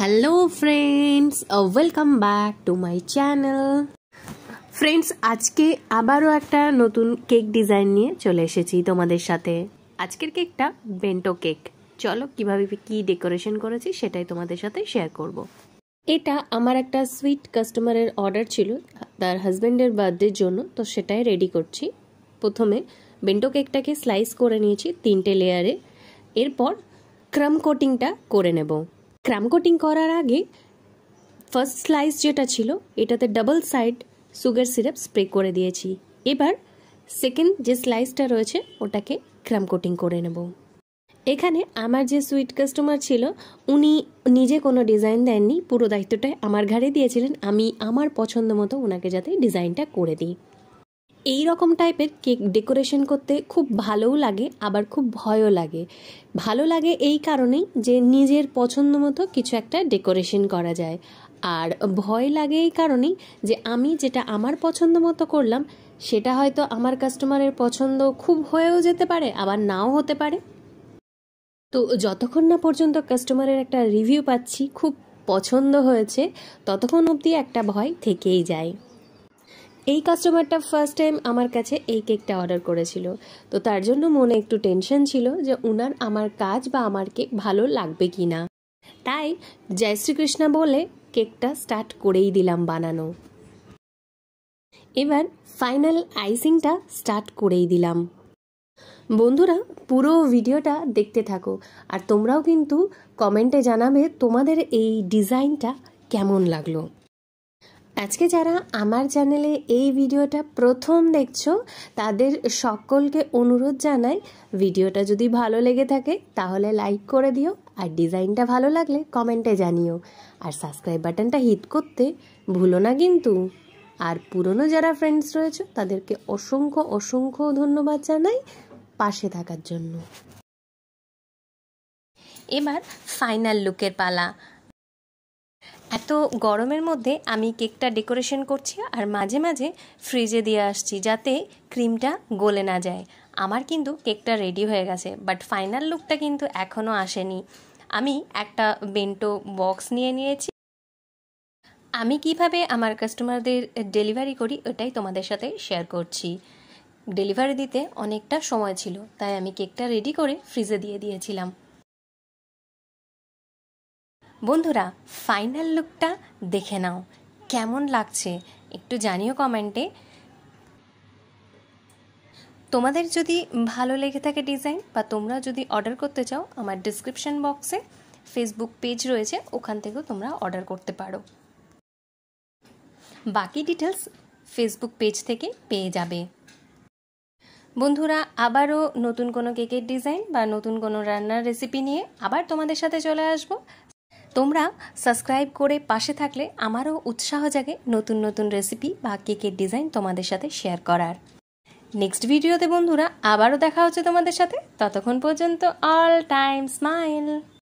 Hello friends, welcome back to my channel. Friends, আজকে আবারও একটা নতুন কেক ডিজাইন নিয়ে চলে এসেছি তোমাদের সাথে। আজকের কেকটা বেন্টো কেক। চলো কিভাবে কি ডেকোরেশন করেছি সেটাই তোমাদের সাথে শেয়ার করব। এটা আমার একটা সুইট কাস্টমারের অর্ডার ছিল তার হাজব্যান্ডের বার্থডের জন্য, তো সেটাই রেডি করছি। প্রথমে বেন্টো কেকটাকে স্লাইস করে নিয়েছি 3টে লেয়ারে। এরপর ক্রাম কোটিংটা করে নেব। ক্রাম কোটিং করার আগে ফার্স্ট স্লাইস যেটা ছিল এটাতে double side sugar syrup spray করে দিয়েছি। এবার সেকেন্ড যে স্লাইসটা রয়েছে ওটাকে ক্রাম কোটিং করে নেব। এখানে আমার যে সুইট কাস্টমার ছিল উনি নিজে কোনো ডিজাইন দেননি, পুরো দায়িত্বটাই আমার ঘাড়ে দিয়েছিলেন। আমি আমার পছন্দ মতো ওনাকে যাতে ডিজাইনটা করে দিই। এই রকম টাইপের কেক ডেকোরেশন করতে খুব ভালোও লাগে, আবার খুব ভয়ও লাগে। ভালো লাগে এই কারণেই যে নিজের পছন্দ মতো কিছু একটা ডেকোরেশন করা যায়, আর ভয় লাগে এই কারণেই যে আমি যেটা আমার পছন্দ মতো করলাম সেটা হয়তো আমার কাস্টমারের পছন্দ খুব হয়েও যেতে পারে, আবার নাও হতে পারে। তো যতক্ষণ না পর্যন্ত কাস্টমারের একটা রিভিউ পাচ্ছি খুব পছন্দ হয়েছে, ততক্ষণ অবধি একটা ভয় থেকেই যায়। এই কাস্টমারটা ফার্স্ট টাইম আমার কাছে এই কেকটা অর্ডার করেছিল, তো তার জন্য মনে একটু টেনশন ছিল যে উনার আমার কাজ বা আমার কেক ভালো লাগবে কি না। তাই জয় শ্রীকৃষ্ণ বলে কেকটা স্টার্ট করেই দিলাম বানানো। এবার ফাইনাল আইসিংটা স্টার্ট করেই দিলাম। বন্ধুরা, পুরো ভিডিওটা দেখতে থাকো, আর তোমরাও কিন্তু কমেন্টে জানাবে তোমাদের এই ডিজাইনটা কেমন লাগলো। আজকে যারা আমার চ্যানেলে এই ভিডিওটা প্রথম দেখছো তাদের সকলকে অনুরোধ জানাই, ভিডিওটা যদি ভালো লেগে থাকে তাহলে লাইক করে দিও, আর ডিজাইনটা ভালো লাগলে কমেন্টে জানিও, আর সাবস্ক্রাইব বাটনটা হিট করতে ভুলো না কিন্তু। আর পুরনো যারা ফ্রেন্ডস রয়েছে তাদেরকে অসংখ্য অসংখ্য ধন্যবাদ জানাই পাশে থাকার জন্য। এবার ফাইনাল লুকের পালা। এত গরমের মধ্যে আমি কেকটা ডেকোরেশন করছি আর মাঝে মাঝে ফ্রিজে দিয়ে আসছি যাতে ক্রিমটা গলে না যায়। আমার কিন্তু কেকটা রেডি হয়ে গেছে, বাট ফাইনাল লুকটা কিন্তু এখনও আসেনি। আমি একটা বেন্টো বক্স নিয়ে নিয়েছি। আমি কিভাবে আমার কাস্টমারদের ডেলিভারি করি ওটাই তোমাদের সাথে শেয়ার করছি। ডেলিভারি দিতে অনেকটা সময় ছিল, তাই আমি কেকটা রেডি করে ফ্রিজে দিয়ে দিয়েছিলাম। বন্ধুরা, ফাইনাল লুকটা দেখে নাও, কেমন লাগছে একটু জানিও কমেন্টে। তোমাদের যদি ভালো লেগে থাকে ডিজাইন বা তোমরা যদি অর্ডার করতে চাও, আমার ডিসক্রিপশন বক্সে ফেসবুক পেজ রয়েছে, ওখান থেকেও তোমরা অর্ডার করতে পারো। বাকি ডিটেলস ফেসবুক পেজ থেকে পেয়ে যাবে। বন্ধুরা, আবারও নতুন কোনো কেকের ডিজাইন বা নতুন কোনো রান্নার রেসিপি নিয়ে আবার তোমাদের সাথে চলে আসবো। তোমরা সাবস্ক্রাইব করে পাশে থাকলে আমারও উৎসাহ জাগে নতুন নতুন রেসিপি বা কেকের ডিজাইন তোমাদের সাথে শেয়ার করার। নেক্সট ভিডিওতে বন্ধুরা আবারও দেখা হচ্ছে তোমাদের সাথে। ততক্ষণ পর্যন্ত অল টাইম স্মাইল।